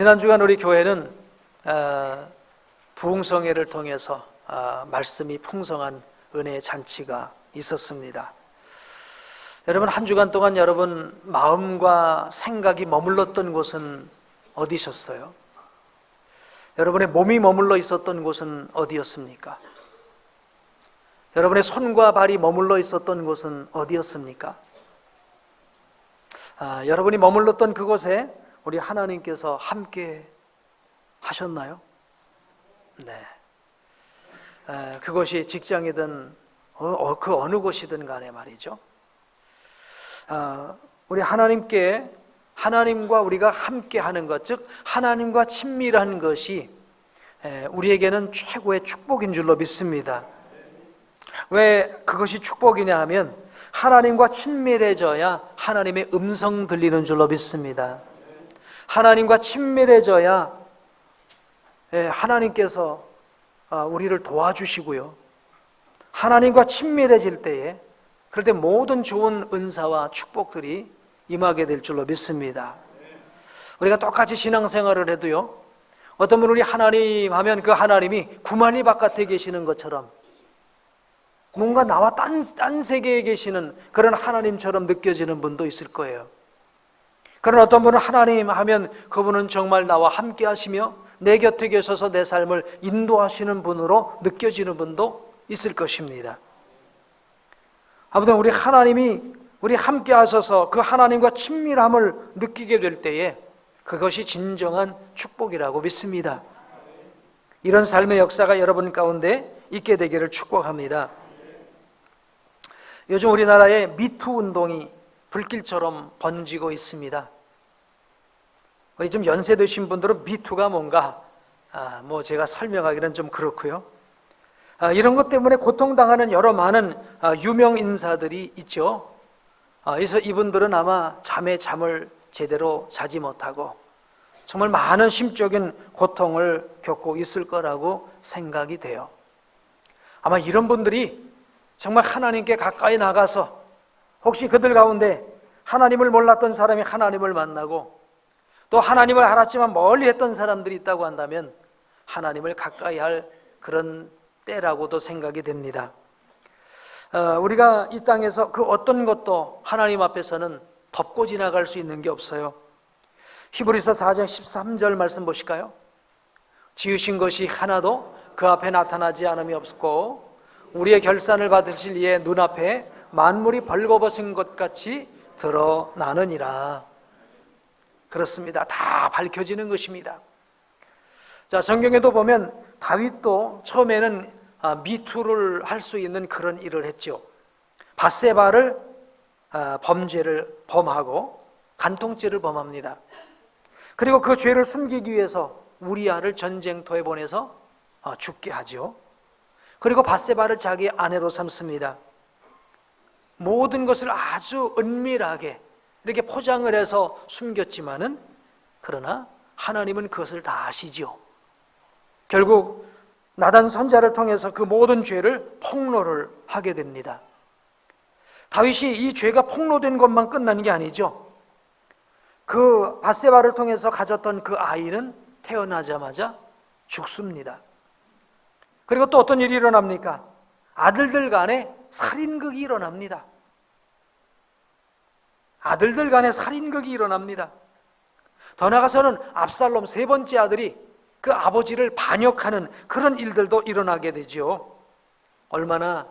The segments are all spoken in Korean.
지난 주간 우리 교회는 부흥성회를 통해서 말씀이 풍성한 은혜의 잔치가 있었습니다. 여러분, 한 주간 동안 여러분 마음과 생각이 머물렀던 곳은 어디셨어요? 여러분의 몸이 머물러 있었던 곳은 어디였습니까? 여러분의 손과 발이 머물러 있었던 곳은 어디였습니까? 여러분이 머물렀던 그곳에 우리 하나님께서 함께 하셨나요? 네. 그것이 직장이든 그 어느 곳이든 간에 말이죠. 우리 하나님과 우리가 함께 하는 것, 즉 하나님과 친밀한 것이 우리에게는 최고의 축복인 줄로 믿습니다. 왜 그것이 축복이냐 하면 하나님과 친밀해져야 하나님의 음성 들리는 줄로 믿습니다. 하나님과 친밀해져야 하나님께서 우리를 도와주시고요, 하나님과 친밀해질 때에 그럴 때 모든 좋은 은사와 축복들이 임하게 될 줄로 믿습니다. 우리가 똑같이 신앙생활을 해도요, 어떤 분은 우리 하나님 하면 그 하나님이 구만리 바깥에 계시는 것처럼 뭔가 나와 딴 세계에 계시는 그런 하나님처럼 느껴지는 분도 있을 거예요. 그런 어떤 분은 하나님 하면 그분은 정말 나와 함께 하시며 내 곁에 계셔서 내 삶을 인도하시는 분으로 느껴지는 분도 있을 것입니다. 아무튼 우리 하나님이 우리 함께 하셔서 그 하나님과 친밀함을 느끼게 될 때에 그것이 진정한 축복이라고 믿습니다. 이런 삶의 역사가 여러분 가운데 있게 되기를 축복합니다. 요즘 우리나라에 미투 운동이 불길처럼 번지고 있습니다. 우리 좀 연세 드신 분들은 미투가 뭔가 제가 설명하기는 좀 그렇고요. 이런 것 때문에 고통당하는 여러 많은 유명 인사들이 있죠. 그래서 이분들은 아마 잠을 제대로 자지 못하고 정말 많은 심적인 고통을 겪고 있을 거라고 생각이 돼요. 아마 이런 분들이 정말 하나님께 가까이 나가서 혹시 그들 가운데 하나님을 몰랐던 사람이 하나님을 만나고 또 하나님을 알았지만 멀리 했던 사람들이 있다고 한다면 하나님을 가까이 할 그런 때라고도 생각이 됩니다. 우리가 이 땅에서 그 어떤 것도 하나님 앞에서는 덮고 지나갈 수 있는 게 없어요. 히브리서 4장 13절 말씀 보실까요? 지으신 것이 하나도 그 앞에 나타나지 않음이 없고 우리의 결산을 받으실 이의 눈앞에 만물이 벌거벗은 것 같이 드러나느니라. 그렇습니다. 다 밝혀지는 것입니다. 자, 성경에도 보면 다윗도 처음에는 미투를 할 수 있는 그런 일을 했죠. 밧세바를 범죄를 범하고 간통죄를 범합니다. 그리고 그 죄를 숨기기 위해서 우리아를 전쟁터에 보내서 죽게 하죠. 그리고 밧세바를 자기 아내로 삼습니다. 모든 것을 아주 은밀하게 이렇게 포장을 해서 숨겼지만은 그러나 하나님은 그것을 다 아시죠. 결국 나단 선자를 통해서 그 모든 죄를 폭로를 하게 됩니다. 다윗이 이 죄가 폭로된 것만 끝나는 게 아니죠. 그 밧세바를 통해서 가졌던 그 아이는 태어나자마자 죽습니다. 그리고 또 어떤 일이 일어납니까? 아들들 간에 살인극이 일어납니다. 아들들 간에 살인극이 일어납니다. 더 나아가서는 압살롬 세 번째 아들이 그 아버지를 반역하는 그런 일들도 일어나게 되죠. 얼마나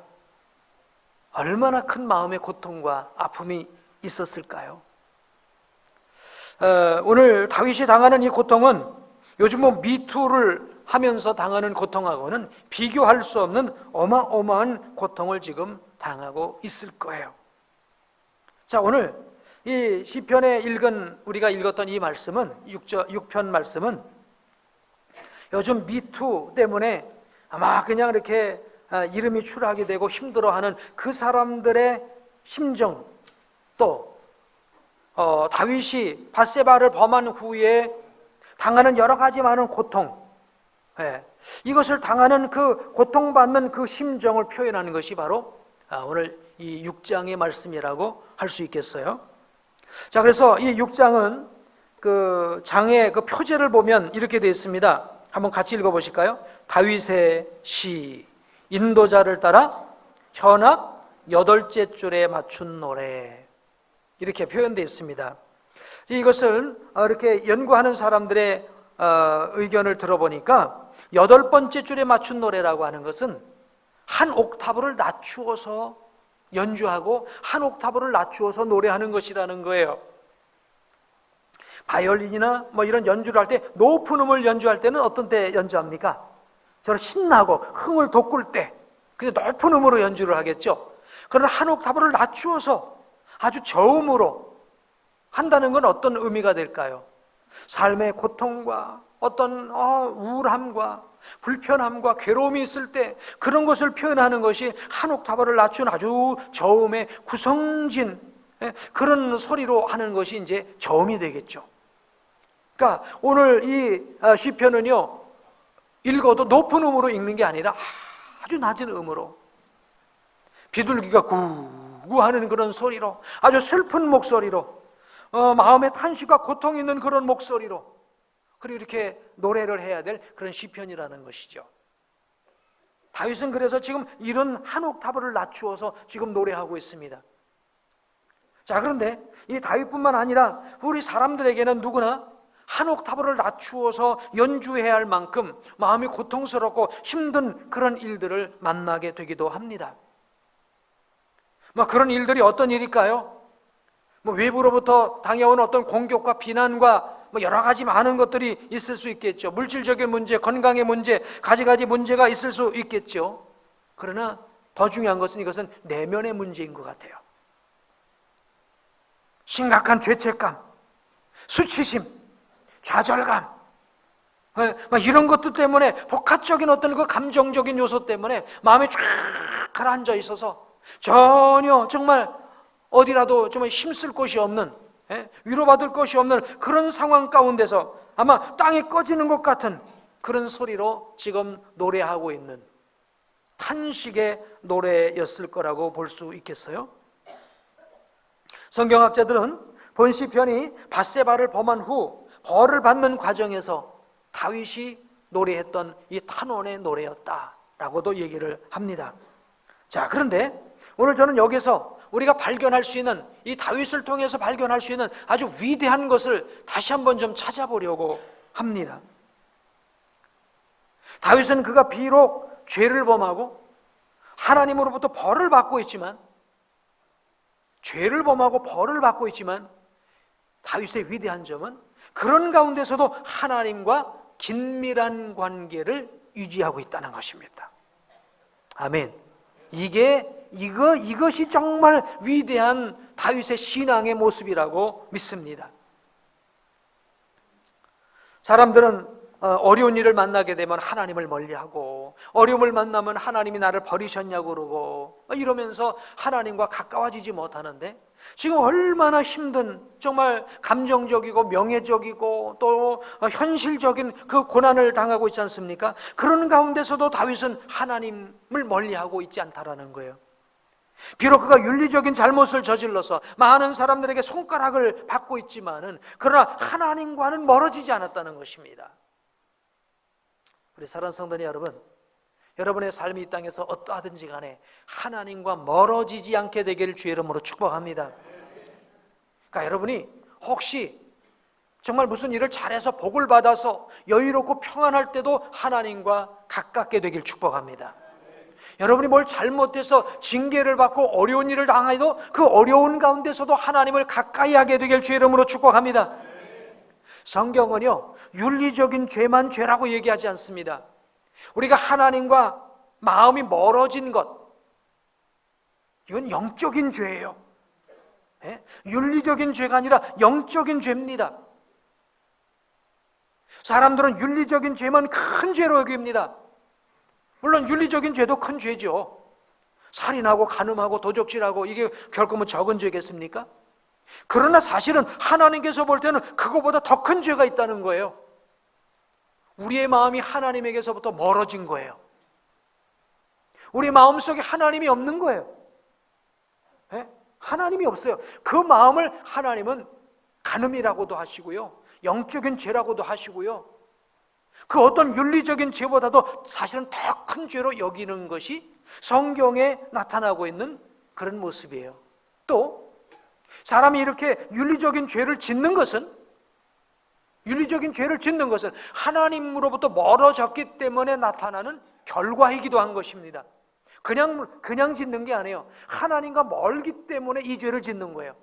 큰 마음의 고통과 아픔이 있었을까요? 오늘 다윗이 당하는 이 고통은 요즘 미투를 하면서 당하는 고통하고는 비교할 수 없는 어마어마한 고통을 지금 당하고 있을 거예요. 자, 오늘 이 시편에 우리가 읽었던 이 말씀은 6편 말씀은 요즘 미투 때문에 아마 그냥 이렇게 이름이 추락이 되고 힘들어하는 그 사람들의 심정, 또 다윗이 밧세바를 범한 후에 당하는 여러 가지 많은 고통, 이것을 당하는 그 고통받는 그 심정을 표현하는 것이 바로 오늘 이 6장의 말씀이라고 할 수 있겠어요. 자, 그래서 이 6장은 그 장의 그 표제를 보면 이렇게 되어 있습니다. 한번 같이 읽어보실까요? 다윗의 시, 인도자를 따라 현악 8째 줄에 맞춘 노래, 이렇게 표현되어 있습니다. 이것을 이렇게 연구하는 사람들의 의견을 들어보니까 8번째 줄에 맞춘 노래라고 하는 것은 한 옥타브를 낮추어서 연주하고 한 옥타브를 낮추어서 노래하는 것이라는 거예요. 바이올린이나 뭐 이런 연주를 할 때 높은 음을 연주할 때는 어떤 때 연주합니까? 저는 신나고 흥을 돋굴 때 그냥 높은 음으로 연주를 하겠죠. 그러나 한 옥타브를 낮추어서 아주 저음으로 한다는 건 어떤 의미가 될까요? 삶의 고통과 어떤 우울함과 불편함과 괴로움이 있을 때 그런 것을 표현하는 것이 한 옥타브를 낮춘 아주 저음의 구성진 그런 소리로 하는 것이 이제 저음이 되겠죠. 그러니까 오늘 이 시편은요, 읽어도 높은 음으로 읽는 게 아니라 아주 낮은 음으로, 비둘기가 구구 하는 그런 소리로, 아주 슬픈 목소리로, 마음의 탄식과 고통이 있는 그런 목소리로, 그리고 이렇게 노래를 해야 될 그런 시편이라는 것이죠. 다윗은 그래서 지금 이런 한 옥타브를 낮추어서 지금 노래하고 있습니다. 자, 그런데 이 다윗뿐만 아니라 우리 사람들에게는 누구나 한 옥타브를 낮추어서 연주해야 할 만큼 마음이 고통스럽고 힘든 그런 일들을 만나게 되기도 합니다. 그런 일들이 어떤 일일까요? 외부로부터 당해온 어떤 공격과 비난과 여러 가지 많은 것들이 있을 수 있겠죠. 물질적인 문제, 건강의 문제, 가지가지 문제가 있을 수 있겠죠. 그러나 더 중요한 것은 이것은 내면의 문제인 것 같아요. 심각한 죄책감, 수치심, 좌절감, 이런 것들 때문에 복합적인 어떤 그 감정적인 요소 때문에 마음이 쫙 가라앉아 있어서 전혀 정말 어디라도 정말 힘쓸 곳이 없는, 위로받을 것이 없는 그런 상황 가운데서 아마 땅이 꺼지는 것 같은 그런 소리로 지금 노래하고 있는 탄식의 노래였을 거라고 볼 수 있겠어요? 성경학자들은 본 시편이 밧세바를 범한 후 벌을 받는 과정에서 다윗이 노래했던 이 탄원의 노래였다라고도 얘기를 합니다. 자, 그런데 오늘 저는 여기서 우리가 발견할 수 있는, 이 다윗을 통해서 발견할 수 있는 아주 위대한 것을 다시 한번 좀 찾아보려고 합니다. 다윗은 그가 비록 죄를 범하고 하나님으로부터 벌을 받고 있지만, 죄를 범하고 벌을 받고 있지만 다윗의 위대한 점은 그런 가운데서도 하나님과 긴밀한 관계를 유지하고 있다는 것입니다. 아멘. 이것이 정말 위대한 다윗의 신앙의 모습이라고 믿습니다. 사람들은 어려운 일을 만나게 되면 하나님을 멀리하고, 어려움을 만나면 하나님이 나를 버리셨냐고 그러고 이러면서 하나님과 가까워지지 못하는데, 지금 얼마나 힘든, 정말 감정적이고 명예적이고 또 현실적인 그 고난을 당하고 있지 않습니까? 그런 가운데서도 다윗은 하나님을 멀리하고 있지 않다라는 거예요. 비록 그가 윤리적인 잘못을 저질러서 많은 사람들에게 손가락을 받고 있지만은, 그러나 하나님과는 멀어지지 않았다는 것입니다. 우리 사랑하는 성도님 여러분, 여러분의 삶이 이 땅에서 어떠하든지 간에 하나님과 멀어지지 않게 되기를 주의 이름으로 축복합니다. 그러니까 여러분이 혹시 정말 무슨 일을 잘해서 복을 받아서 여유롭고 평안할 때도 하나님과 가깝게 되길 축복합니다. 여러분이 뭘 잘못해서 징계를 받고 어려운 일을 당해도 그 어려운 가운데서도 하나님을 가까이 하게 되길 주의 이름으로 축복합니다. 성경은요, 윤리적인 죄만 죄라고 얘기하지 않습니다. 우리가 하나님과 마음이 멀어진 것, 이건 영적인 죄예요. 윤리적인 죄가 아니라 영적인 죄입니다. 사람들은 윤리적인 죄만 큰 죄로 여깁니다. 물론 윤리적인 죄도 큰 죄죠. 살인하고 간음하고 도적질하고 이게 결코 뭐 적은 죄겠습니까? 그러나 사실은 하나님께서 볼 때는 그거보다 더 큰 죄가 있다는 거예요. 우리의 마음이 하나님에게서부터 멀어진 거예요. 우리 마음속에 하나님이 없는 거예요. 하나님이 없어요. 그 마음을 하나님은 간음이라고도 하시고요, 영적인 죄라고도 하시고요. 그 어떤 윤리적인 죄보다도 사실은 더 큰 죄로 여기는 것이 성경에 나타나고 있는 그런 모습이에요. 또 사람이 이렇게 윤리적인 죄를 짓는 것은 하나님으로부터 멀어졌기 때문에 나타나는 결과이기도 한 것입니다. 그냥 짓는 게 아니에요. 하나님과 멀기 때문에 이 죄를 짓는 거예요.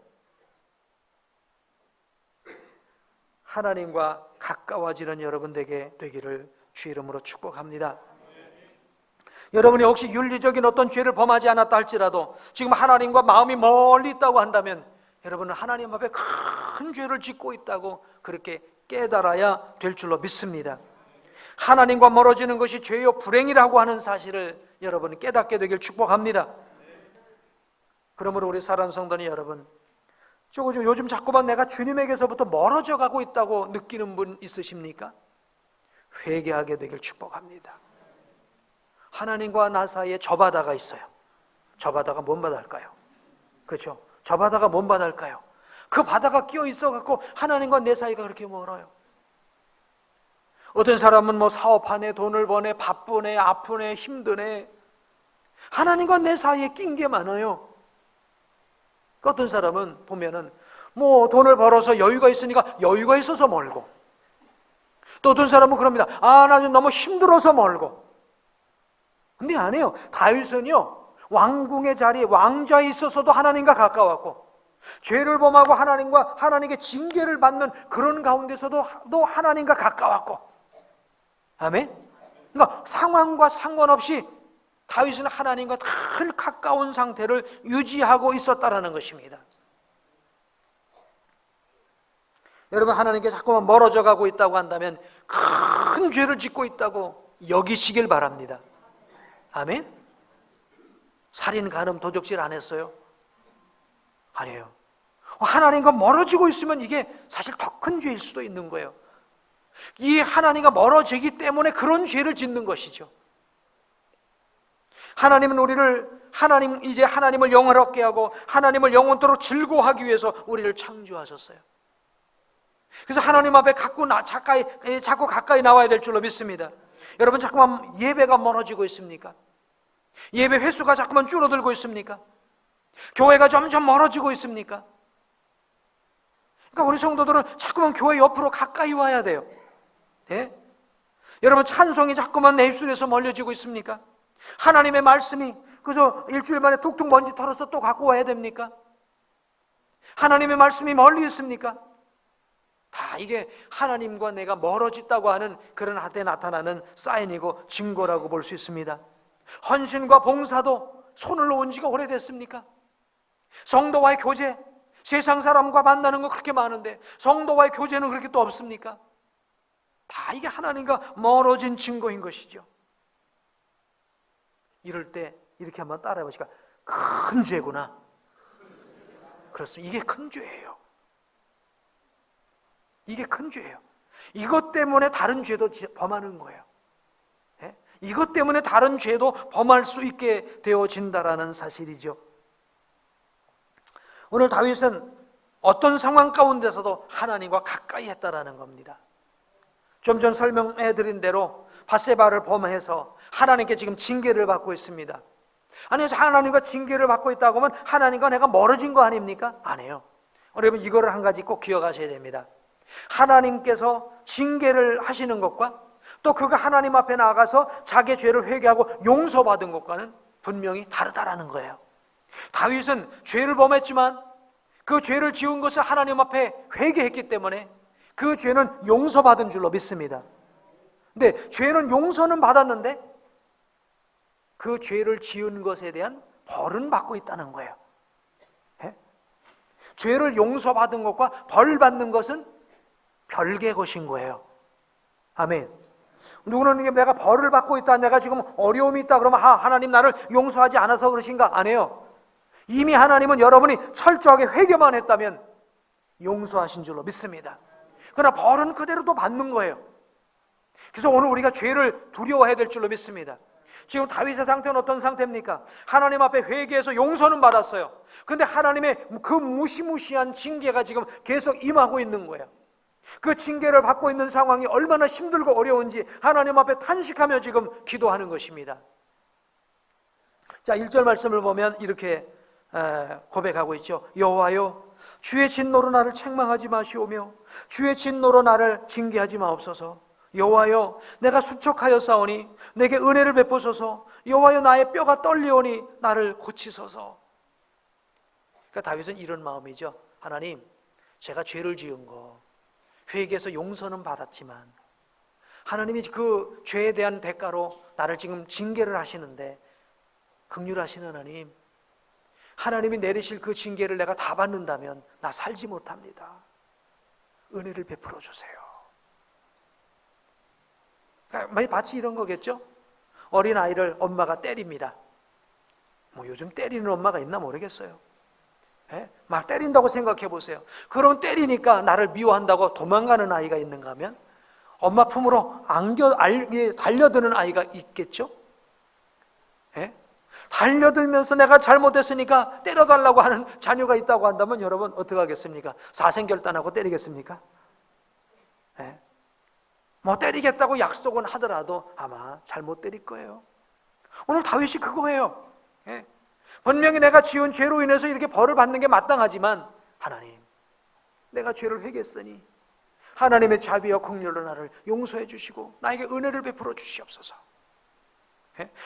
하나님과 가까워지는 여러분 되기를 주 이름으로 축복합니다. 여러분이 혹시 윤리적인 어떤 죄를 범하지 않았다 할지라도 지금 하나님과 마음이 멀리 있다고 한다면 여러분은 하나님 앞에 큰 죄를 짓고 있다고 그렇게 깨달아야 될 줄로 믿습니다. 하나님과 멀어지는 것이 죄요 불행이라고 하는 사실을 여러분이 깨닫게 되길 축복합니다. 그러므로 우리 사랑하는 성도님 여러분, 요즘 자꾸만 내가 주님에게서부터 멀어져 가고 있다고 느끼는 분 있으십니까? 회개하게 되길 축복합니다. 하나님과 나 사이에 저 바다가 있어요. 저 바다가 뭔 바다일까요? 그렇죠? 저 바다가 뭔 바다일까요? 그 바다가 끼어 있어 갖고 하나님과 내 사이가 그렇게 멀어요. 어떤 사람은 뭐 사업하네, 돈을 버네, 바쁘네, 아프네, 힘드네. 하나님과 내 사이에 낀 게 많아요. 어떤 사람은 보면은 뭐 돈을 벌어서 여유가 있으니까 여유가 있어서 멀고, 또 어떤 사람은 그럽니다. 나는 너무 힘들어서 멀고. 근데 아니에요. 다윗은요, 왕궁의 자리에 왕좌에 있어서도 하나님과 가까웠고, 죄를 범하고 하나님께 징계를 받는 그런 가운데서도 하나님과 가까웠고. 아멘? 그러니까 상황과 상관없이 다윗은 하나님과 늘 가까운 상태를 유지하고 있었다라는 것입니다. 여러분, 하나님께 자꾸만 멀어져 가고 있다고 한다면 큰 죄를 짓고 있다고 여기시길 바랍니다. 아멘? 살인, 간음, 도적질 안 했어요? 아니에요. 하나님과 멀어지고 있으면 이게 사실 더 큰 죄일 수도 있는 거예요. 이 하나님과 멀어지기 때문에 그런 죄를 짓는 것이죠. 하나님은 하나님을 영원롭게 하고 하나님을 영원토록 즐거워하기 위해서 우리를 창조하셨어요. 그래서 하나님 앞에 자꾸 가까이 나와야 될 줄로 믿습니다. 여러분, 자꾸만 예배가 멀어지고 있습니까? 예배 횟수가 자꾸만 줄어들고 있습니까? 교회가 점점 멀어지고 있습니까? 그러니까 우리 성도들은 자꾸만 교회 옆으로 가까이 와야 돼요. 네? 여러분, 찬송이 자꾸만 내 입술에서 멀려지고 있습니까? 하나님의 말씀이 그저 일주일 만에 툭툭 먼지 털어서 또 갖고 와야 됩니까? 하나님의 말씀이 멀리 있습니까? 다 이게 하나님과 내가 멀어졌다고 하는 그런 한때 나타나는 사인이고 증거라고 볼 수 있습니다. 헌신과 봉사도 손을 놓은 지가 오래됐습니까? 성도와의 교제, 세상 사람과 만나는 거 그렇게 많은데 성도와의 교제는 그렇게 또 없습니까? 다 이게 하나님과 멀어진 증거인 것이죠. 이럴 때 이렇게 한번 따라해 보시니까 큰 죄구나. 그렇습니다. 이게 큰 죄예요. 이게 큰 죄예요. 이것 때문에 다른 죄도 범하는 거예요. 예? 이것 때문에 다른 죄도 범할 수 있게 되어진다라는 사실이죠. 오늘 다윗은 어떤 상황 가운데서도 하나님과 가까이 했다라는 겁니다. 좀 전 설명해 드린 대로 밧세바를 범해서 하나님께 지금 징계를 받고 있습니다. 아니, 하나님과 징계를 받고 있다고 하면 하나님과 내가 멀어진 거 아닙니까? 아니에요. 여러분, 이거를 한 가지 꼭 기억하셔야 됩니다. 하나님께서 징계를 하시는 것과 또 그가 하나님 앞에 나가서 자기의 죄를 회개하고 용서받은 것과는 분명히 다르다라는 거예요. 다윗은 죄를 범했지만 그 죄를 지은 것을 하나님 앞에 회개했기 때문에 그 죄는 용서받은 줄로 믿습니다. 근데 죄는 용서는 받았는데 그 죄를 지은 것에 대한 벌은 받고 있다는 거예요. 예? 죄를 용서받은 것과 벌 받는 것은 별개의 것인 거예요. 아멘. 누구는 내가 벌을 받고 있다, 내가 지금 어려움이 있다 그러면 하나님 나를 용서하지 않아서 그러신가? 아니에요. 이미 하나님은 여러분이 철저하게 회개만 했다면 용서하신 줄로 믿습니다. 그러나 벌은 그대로 또 받는 거예요. 그래서 오늘 우리가 죄를 두려워해야 될 줄로 믿습니다. 지금 다윗의 상태는 어떤 상태입니까? 하나님 앞에 회개해서 용서는 받았어요. 그런데 하나님의 그 무시무시한 징계가 지금 계속 임하고 있는 거예요. 그 징계를 받고 있는 상황이 얼마나 힘들고 어려운지 하나님 앞에 탄식하며 지금 기도하는 것입니다. 자, 1절 말씀을 보면 이렇게 고백하고 있죠. 여호와여, 주의 진노로 나를 책망하지 마시오며 주의 진노로 나를 징계하지 마옵소서. 여호와여, 내가 수척하여 싸우니 내게 은혜를 베푸소서. 여호와여, 나의 뼈가 떨리오니 나를 고치소서. 그러니까 다윗은 이런 마음이죠. 하나님, 제가 죄를 지은 거 회개해서 용서는 받았지만 하나님이 그 죄에 대한 대가로 나를 지금 징계를 하시는데, 긍휼하신 하나님, 하나님이 내리실 그 징계를 내가 다 받는다면 나 살지 못합니다. 은혜를 베풀어 주세요. 그러니까 마치 이런 거겠죠. 어린아이를 엄마가 때립니다. 뭐 요즘 때리는 엄마가 있나 모르겠어요. 막 때린다고 생각해 보세요. 그럼 때리니까 나를 미워한다고 도망가는 아이가 있는가 하면 엄마 품으로 달려드는 아이가 있겠죠. 달려들면서 내가 잘못했으니까 때려달라고 하는 자녀가 있다고 한다면 여러분 어떻게 하겠습니까? 사생결단하고 때리겠습니까? 뭐 때리겠다고 약속은 하더라도 아마 잘못 때릴 거예요. 오늘 다윗이 그거예요. 분명히 내가 지은 죄로 인해서 이렇게 벌을 받는 게 마땅하지만 하나님, 내가 죄를 회개했으니 하나님의 자비와 긍휼로 나를 용서해 주시고 나에게 은혜를 베풀어 주시옵소서.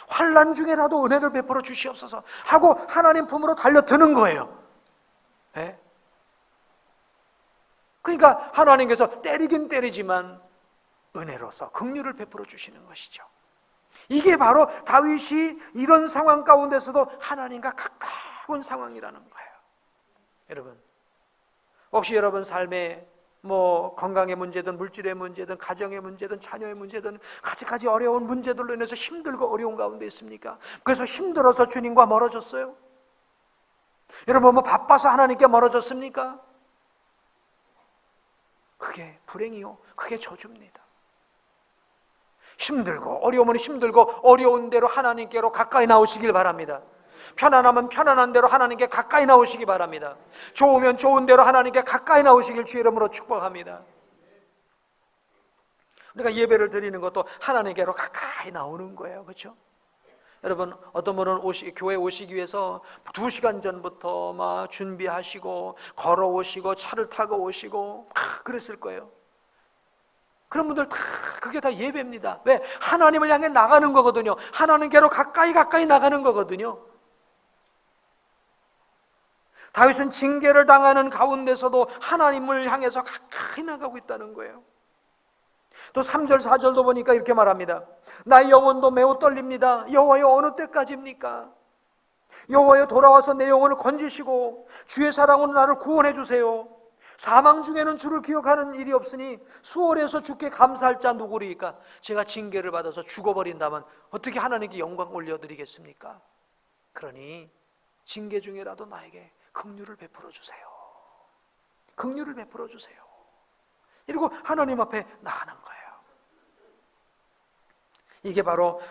환난 중에라도 은혜를 베풀어 주시옵소서 하고 하나님 품으로 달려드는 거예요. 그러니까 하나님께서 때리긴 때리지만 은혜로서 긍휼을 베풀어 주시는 것이죠. 이게 바로 다윗이 이런 상황 가운데서도 하나님과 가까운 상황이라는 거예요. 여러분, 혹시 여러분 삶에 뭐 건강의 문제든 물질의 문제든 가정의 문제든 자녀의 문제든 가지가지 어려운 문제들로 인해서 힘들고 어려운 가운데 있습니까? 그래서 힘들어서 주님과 멀어졌어요? 여러분, 뭐 바빠서 하나님께 멀어졌습니까? 그게 불행이요, 그게 저주입니다. 힘들고 어려우면 힘들고 어려운 대로 하나님께로 가까이 나오시길 바랍니다. 편안하면 편안한 대로 하나님께 가까이 나오시기 바랍니다. 좋으면 좋은 대로 하나님께 가까이 나오시길 주의 이름으로 축복합니다. 우리가 예배를 드리는 것도 하나님께로 가까이 나오는 거예요. 그렇죠? 여러분, 어떤 분은 교회 오시기 위해서 2시간 전부터 막 준비하시고 걸어오시고 차를 타고 오시고 막 그랬을 거예요. 그런 분들 다 그게 다 예배입니다. 왜? 하나님을 향해 나가는 거거든요. 하나님께로 가까이 나가는 거거든요. 다윗은 징계를 당하는 가운데서도 하나님을 향해서 가까이 나가고 있다는 거예요. 또 3절 4절도 보니까 이렇게 말합니다. 나의 영혼도 매우 떨립니다. 여호와여, 어느 때까지입니까? 여호와여, 돌아와서 내 영혼을 건지시고 주의 사랑으로 나를 구원해 주세요. 사망 중에는 주를 기억하는 일이 없으니 수월해서 주께 감사할 자 누구리까? 제가 징계를 받아서 죽어버린다면 어떻게 하나님께 영광 올려드리겠습니까? 그러니 징계 중에라도 나에게 긍휼을 베풀어 주세요. 긍휼을 베풀어 주세요. 이러고 하나님 앞에 나가는 거예요. 이게 바로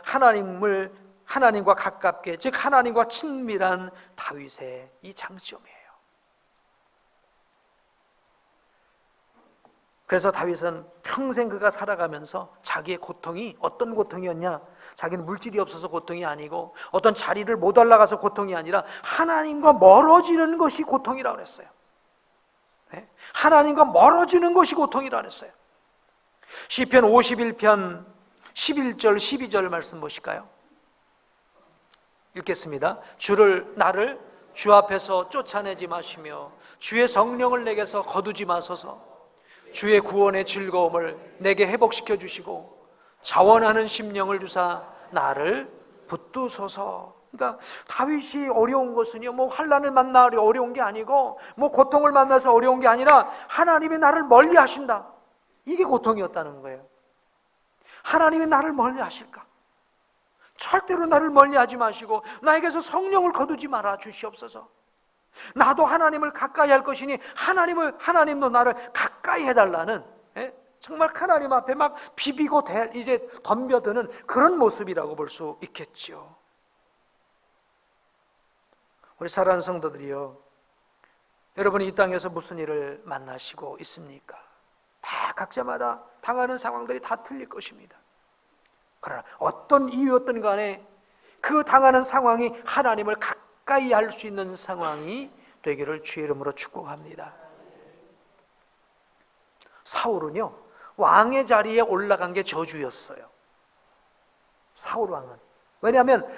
하나님과 가깝게, 즉 하나님과 친밀한 다윗의 이 장점이에요. 그래서 다윗은 평생 그가 살아가면서 자기의 고통이 어떤 고통이었냐? 자기는 물질이 없어서 고통이 아니고 어떤 자리를 못 올라가서 고통이 아니라 하나님과 멀어지는 것이 고통이라고 그랬어요. 하나님과 멀어지는 것이 고통이라고 그랬어요. 시편 51편 11절 12절 말씀 보실까요? 읽겠습니다. 나를 주 앞에서 쫓아내지 마시며 주의 성령을 내게서 거두지 마소서. 주의 구원의 즐거움을 내게 회복시켜 주시고 자원하는 심령을 주사 나를 붙드소서. 그러니까 다윗이 어려운 것은요, 뭐 환난을 만나 어려운 게 아니고 뭐 고통을 만나서 어려운 게 아니라 하나님이 나를 멀리 하신다, 이게 고통이었다는 거예요. 하나님이 나를 멀리 하실까? 절대로 나를 멀리 하지 마시고 나에게서 성령을 거두지 말아 주시옵소서. 나도 하나님을 가까이 할 것이니 하나님도 나를 가까이 해달라는, 정말 하나님 앞에 막 비비고 이제 덤벼드는 그런 모습이라고 볼 수 있겠죠. 우리 사랑하는 성도들이요, 여러분이 이 땅에서 무슨 일을 만나시고 있습니까? 다 각자마다 당하는 상황들이 다 틀릴 것입니다. 그러나 어떤 이유였든 간에 그 당하는 상황이 하나님을 가까이 할 수 있는 상황이 되기를 주의 이름으로 축복합니다. 사울은요, 왕의 자리에 올라간 게 저주였어요. 사울 왕은. 왜냐하면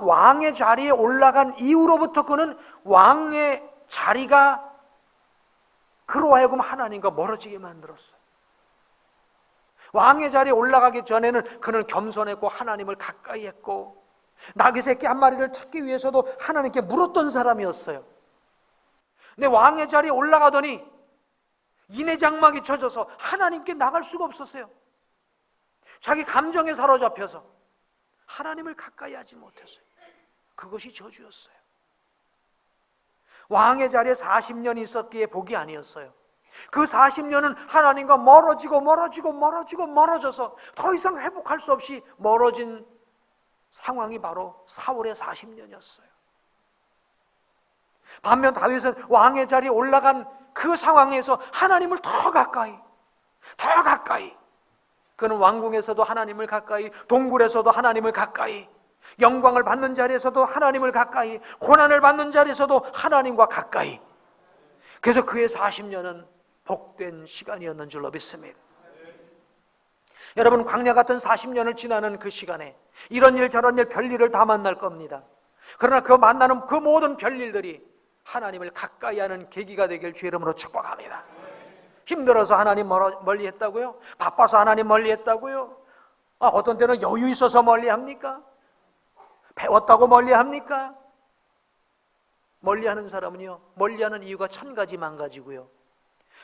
왕의 자리에 올라간 이후로부터 그는 왕의 자리가 그로 하여금 하나님과 멀어지게 만들었어요. 왕의 자리에 올라가기 전에는 그는 겸손했고 하나님을 가까이 했고 나귀 새끼 한 마리를 찾기 위해서도 하나님께 물었던 사람이었어요. 근데 왕의 자리에 올라가더니 인해장막이 젖어서 하나님께 나갈 수가 없었어요. 자기 감정에 사로잡혀서 하나님을 가까이 하지 못했어요. 그것이 저주였어요. 왕의 자리에 40년이 있었기에 복이 아니었어요. 그 40년은 하나님과 멀어져서 더 이상 회복할 수 없이 멀어진 상황이 바로 사울의 40년이었어요. 반면 다윗은 왕의 자리에 올라간 그 상황에서 하나님을 더 가까이 그는 왕궁에서도 하나님을 가까이, 동굴에서도 하나님을 가까이, 영광을 받는 자리에서도 하나님을 가까이, 고난을 받는 자리에서도 하나님과 가까이. 그래서 그의 40년은 복된 시간이었는 줄로 믿습니다. 여러분, 광야 같은 40년을 지나는 그 시간에 이런 일 저런 일 별일을 다 만날 겁니다. 그러나 그 만나는 그 모든 별일들이 하나님을 가까이 하는 계기가 되길 주의 이름으로 축복합니다. 힘들어서 하나님 멀리 했다고요? 바빠서 하나님 멀리 했다고요? 어떤 때는 여유 있어서 멀리 합니까? 배웠다고 멀리 합니까? 멀리 하는 사람은요, 멀리 하는 이유가 1000가지 만가지고요,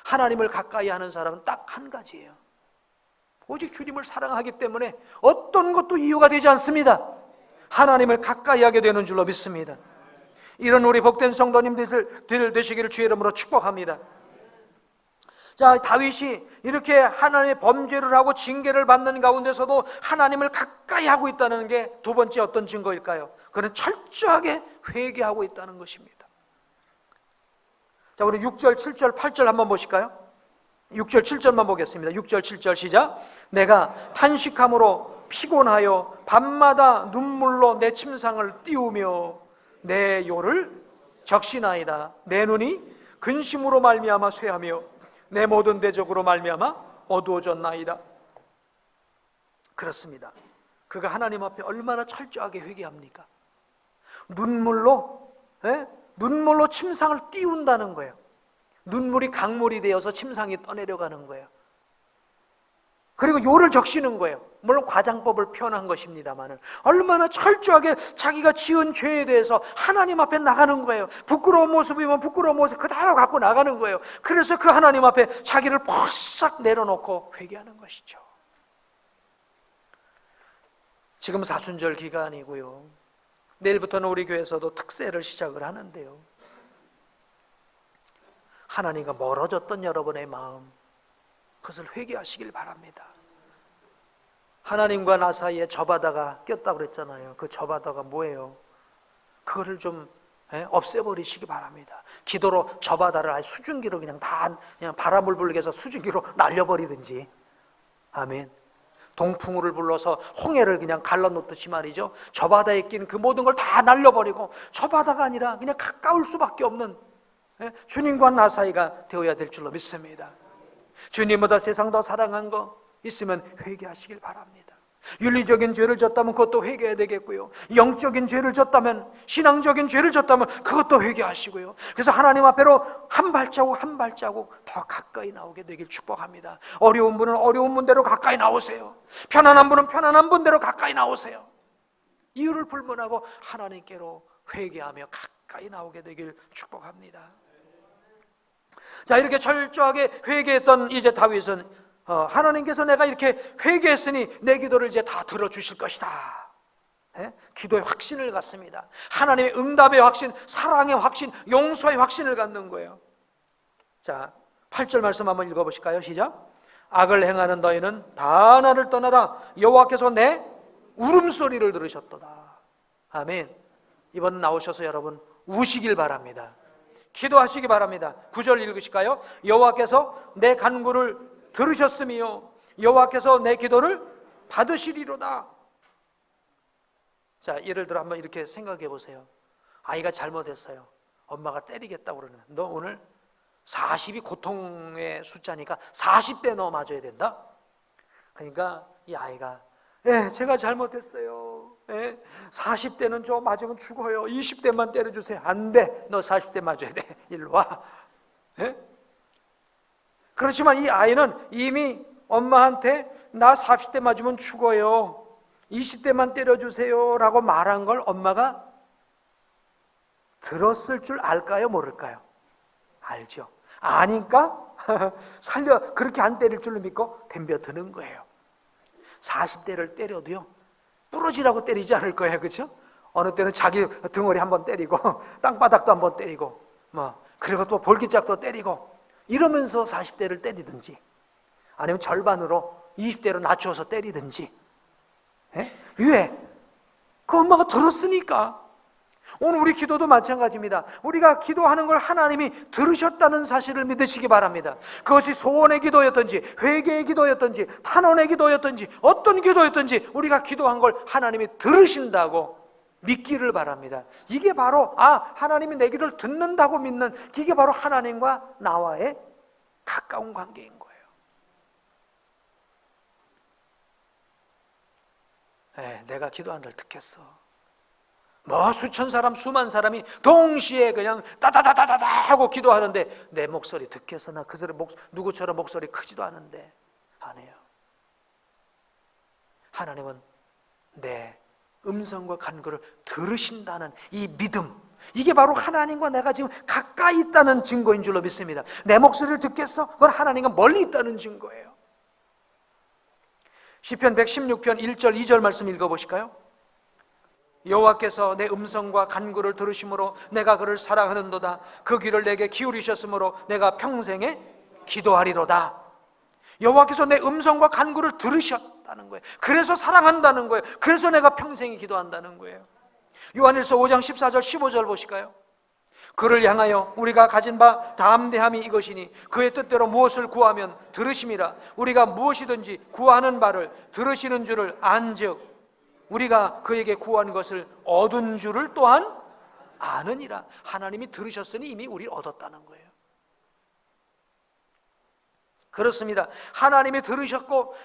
하나님을 가까이 하는 사람은 딱 한 가지예요. 오직 주님을 사랑하기 때문에 어떤 것도 이유가 되지 않습니다. 하나님을 가까이 하게 되는 줄로 믿습니다. 이런 우리 복된 성도님들 되시기를 주의 이름으로 축복합니다. 자, 다윗이 이렇게 하나님의 범죄를 하고 징계를 받는 가운데서도 하나님을 가까이 하고 있다는 게 두 번째 어떤 증거일까요? 그는 철저하게 회개하고 있다는 것입니다. 자, 우리 6절, 7절, 8절 한번 보실까요? 6절, 7절만 보겠습니다. 6절, 7절 시작. 내가 탄식함으로 피곤하여 밤마다 눈물로 내 침상을 띄우며 내 요를 적시나이다. 내 눈이 근심으로 말미암아 쇠하며 내 모든 대적으로 말미암아 어두워졌나이다. 그렇습니다. 그가 하나님 앞에 얼마나 철저하게 회개합니까? 눈물로 침상을 띄운다는 거예요. 눈물이 강물이 되어서 침상이 떠내려가는 거예요. 그리고 요를 적시는 거예요. 물론 과장법을 표현한 것입니다만 얼마나 철저하게 자기가 지은 죄에 대해서 하나님 앞에 나가는 거예요. 부끄러운 모습이면 부끄러운 모습 그대로 갖고 나가는 거예요. 그래서 그 하나님 앞에 자기를 퍽싹 내려놓고 회개하는 것이죠. 지금 사순절 기간이고요, 내일부터는 우리 교회에서도 특세를 시작을 하는데요, 하나님과 멀어졌던 여러분의 마음, 그것을 회개하시길 바랍니다. 하나님과 나 사이에 저바다가 꼈다고 그랬잖아요. 그 저바다가 뭐예요? 그거를 좀 없애버리시기 바랍니다. 기도로 저바다를 아예 수증기로 그냥 바람을 불게 해서 수증기로 날려버리든지, 아멘. 동풍우를 불러서 홍해를 그냥 갈라놓듯이 말이죠, 저바다에 낀 그 모든 걸 다 날려버리고 저바다가 아니라 그냥 가까울 수밖에 없는 주님과 나 사이가 되어야 될 줄로 믿습니다. 주님보다 세상 더 사랑한 거 있으면 회개하시길 바랍니다. 윤리적인 죄를 졌다면 그것도 회개해야 되겠고요, 영적인 죄를 졌다면, 신앙적인 죄를 졌다면 그것도 회개하시고요. 그래서 하나님 앞에로 한 발자국 한 발자국 더 가까이 나오게 되길 축복합니다. 어려운 분은 어려운 분대로 가까이 나오세요. 편안한 분은 편안한 분대로 가까이 나오세요. 이유를 불문하고 하나님께로 회개하며 가까이 나오게 되길 축복합니다. 자, 이렇게 철저하게 회개했던 이제 다윗은 하나님께서 내가 이렇게 회개했으니 내 기도를 이제 다 들어주실 것이다, 기도의 확신을 갖습니다. 하나님의 응답의 확신, 사랑의 확신, 용서의 확신을 갖는 거예요. 자, 8절 말씀 한번 읽어보실까요? 시작. 악을 행하는 너희는 다 나를 떠나라. 여호와께서 내 울음소리를 들으셨도다. 아멘. 이번 나오셔서 여러분 우시길 바랍니다. 기도하시기 바랍니다. 9절 읽으실까요? 여호와께서 내 간구를 들으셨으며 여호와께서 내 기도를 받으시리로다. 자, 예를 들어 한번 이렇게 생각해 보세요. 아이가 잘못했어요. 엄마가 때리겠다고 그러는, 너 오늘 40이 고통의 숫자니까 40대 너 맞아야 된다. 그러니까 이 아이가 제가 잘못했어요. 40대는 저 맞으면 죽어요. 20대만 때려주세요. 안 돼. 너 40대 맞아야 돼. 일로 와. 그렇지만 이 아이는 이미 엄마한테 나 40대 맞으면 죽어요. 20대만 때려주세요 라고 말한 걸 엄마가 들었을 줄 알까요? 모를까요? 알죠. 아니까 그렇게 안 때릴 줄로 믿고 덤벼드는 거예요. 40대를 때려도요, 부러지라고 때리지 않을 거예요. 그렇죠? 어느 때는 자기 등허리 한번 때리고 땅바닥도 한번 때리고 그리고 또 볼기짝도 때리고 이러면서 40대를 때리든지, 아니면 절반으로 20대로 낮춰서 때리든지. 왜? 그 엄마가 들었으니까. 오늘 우리 기도도 마찬가지입니다. 우리가 기도하는 걸 하나님이 들으셨다는 사실을 믿으시기 바랍니다. 그것이 소원의 기도였든지 회개의 기도였든지 탄원의 기도였든지 어떤 기도였든지 우리가 기도한 걸 하나님이 들으신다고 믿기를 바랍니다. 이게 바로 하나님이 내 기도를 듣는다고 믿는, 이게 바로 하나님과 나와의 가까운 관계인 거예요. 내가 기도한 걸 듣겠어. 수천 사람, 수만 사람이 동시에 그냥 따다다다다다 하고 기도하는데 내 목소리 듣겠어? 나 그 사람 누구처럼 목소리 크지도 않은데. 안 해요. 하나님은 내 음성과 간구를 들으신다는 이 믿음, 이게 바로 하나님과 내가 지금 가까이 있다는 증거인 줄로 믿습니다. 내 목소리를 듣겠어? 그건 하나님과 멀리 있다는 증거예요. 시편 116편 1절 2절 말씀 읽어보실까요? 여호와께서 내 음성과 간구를 들으심으로 내가 그를 사랑하는도다. 그 귀를 내게 기울이셨으므로 내가 평생에 기도하리로다. 여호와께서 내 음성과 간구를 들으셨다는 거예요. 그래서 사랑한다는 거예요. 그래서 내가 평생에 기도한다는 거예요. 요한일서 5장 14절 15절 보실까요? 그를 향하여 우리가 가진 바 담대함이 이것이니 그의 뜻대로 무엇을 구하면 들으심이라. 우리가 무엇이든지 구하는 바를 들으시는 줄을 안즉 우리가 그에게 구한 것을 얻은 줄을 또한 아느니라. 하나님이 들으셨으니 이미 우리 얻었다는 거예요. 그렇습니다. 하나님이 들으셨고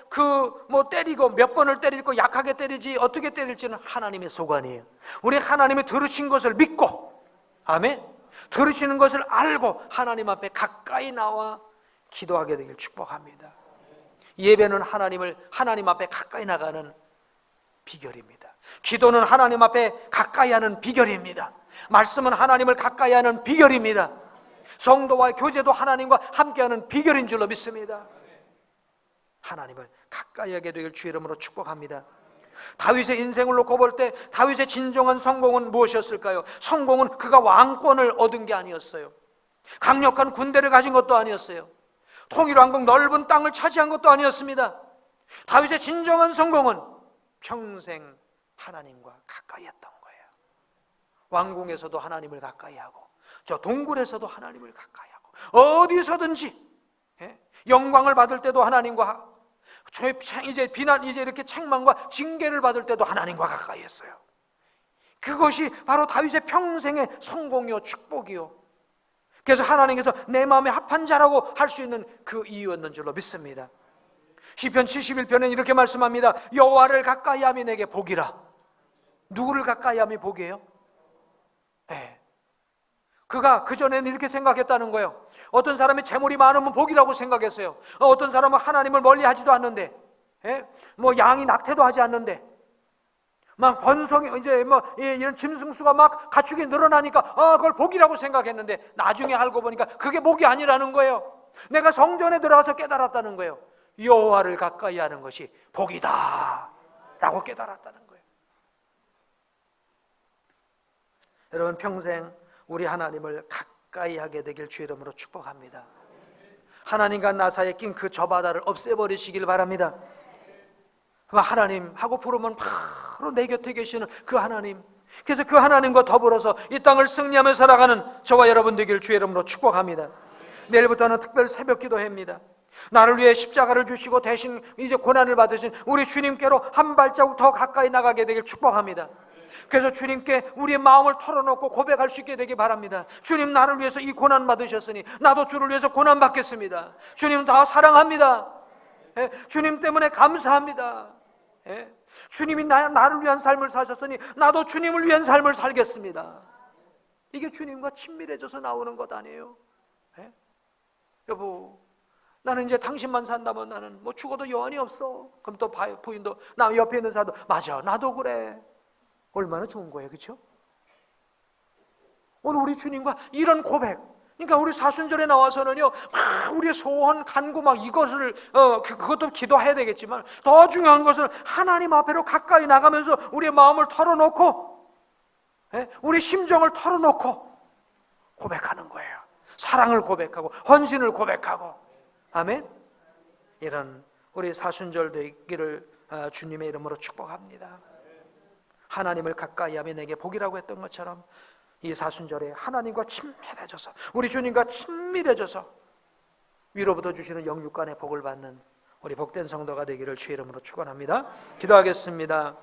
때리고 몇 번을 때리고 약하게 때리지 어떻게 때릴지는 하나님의 소관이에요. 우리 하나님이 들으신 것을 믿고, 아멘, 들으시는 것을 알고 하나님 앞에 가까이 나와 기도하게 되길 축복합니다. 예배는 하나님 앞에 가까이 나가는 비결입니다. 기도는 하나님 앞에 가까이 하는 비결입니다. 말씀은 하나님을 가까이 하는 비결입니다. 성도와의 교제도 하나님과 함께하는 비결인 줄로 믿습니다. 하나님을 가까이 하게 되길 주의 이름으로 축복합니다. 다윗의 인생을 놓고 볼 때 다윗의 진정한 성공은 무엇이었을까요? 성공은 그가 왕권을 얻은 게 아니었어요. 강력한 군대를 가진 것도 아니었어요. 통일왕국 넓은 땅을 차지한 것도 아니었습니다. 다윗의 진정한 성공은 평생 하나님과 가까이 했던 거예요. 왕궁에서도 하나님을 가까이 하고 저 동굴에서도 하나님을 가까이 하고 어디서든지 영광을 받을 때도 하나님과, 이제 비난, 이제 이렇게 책망과 징계를 받을 때도 하나님과 가까이 했어요. 그것이 바로 다윗의 평생의 성공이요 축복이요, 그래서 하나님께서 내 마음에 합한 자라고 할 수 있는 그 이유였는 줄로 믿습니다. 시편 71편은 이렇게 말씀합니다. 여호와를 가까이 함이 내게 복이라. 누구를 가까이 함이 복이에요? 그가 그전에는 이렇게 생각했다는 거예요. 어떤 사람이 재물이 많으면 복이라고 생각했어요. 어떤 사람은 하나님을 멀리 하지도 않는데, 양이 낙태도 하지 않는데, 막 번성이, 이런 짐승수가 막 가축이 늘어나니까, 그걸 복이라고 생각했는데, 나중에 알고 보니까 그게 복이 아니라는 거예요. 내가 성전에 들어가서 깨달았다는 거예요. 여호와를 가까이 하는 것이 복이다 라고 깨달았다는 거예요. 여러분, 평생 우리 하나님을 가까이 하게 되길 주의 이름으로 축복합니다. 하나님과 나 사이에 낀 그 저바다를 없애버리시길 바랍니다. 하나님 하고 부르면 바로 내 곁에 계시는 그 하나님, 그래서 그 하나님과 더불어서 이 땅을 승리하며 살아가는 저와 여러분 되길 주의 이름으로 축복합니다. 내일부터는 특별 새벽 기도회입니다. 나를 위해 십자가를 주시고 대신 이제 고난을 받으신 우리 주님께로 한 발자국 더 가까이 나가게 되길 축복합니다. 그래서 주님께 우리의 마음을 털어놓고 고백할 수 있게 되기 바랍니다. 주님, 나를 위해서 이 고난 받으셨으니 나도 주를 위해서 고난 받겠습니다. 주님 다 사랑합니다. 예, 주님 때문에 감사합니다. 예, 주님이 나를 위한 삶을 사셨으니 나도 주님을 위한 삶을 살겠습니다. 이게 주님과 친밀해져서 나오는 것 아니에요? 예? 여보, 나는 이제 당신만 산다면 나는 뭐 죽어도 여한이 없어. 그럼 또 부인도, 나 옆에 있는 사람도, 맞아, 나도 그래. 얼마나 좋은 거예요, 그렇죠? 오늘 우리 주님과 이런 고백, 그러니까 우리 사순절에 나와서는요, 막 우리의 소원, 간구 막 이것을 그것도 기도해야 되겠지만 더 중요한 것은 하나님 앞으로 가까이 나가면서 우리의 마음을 털어놓고, 우리 심정을 털어놓고 고백하는 거예요. 사랑을 고백하고 헌신을 고백하고, 아멘. 이런 우리 사순절 되기를 주님의 이름으로 축복합니다. 하나님을 가까이 하면 내게 복이라고 했던 것처럼 이 사순절에 하나님과 친밀해져서, 우리 주님과 친밀해져서 위로부터 주시는 영육간의 복을 받는 우리 복된 성도가 되기를 주의 이름으로 축원합니다. 기도하겠습니다.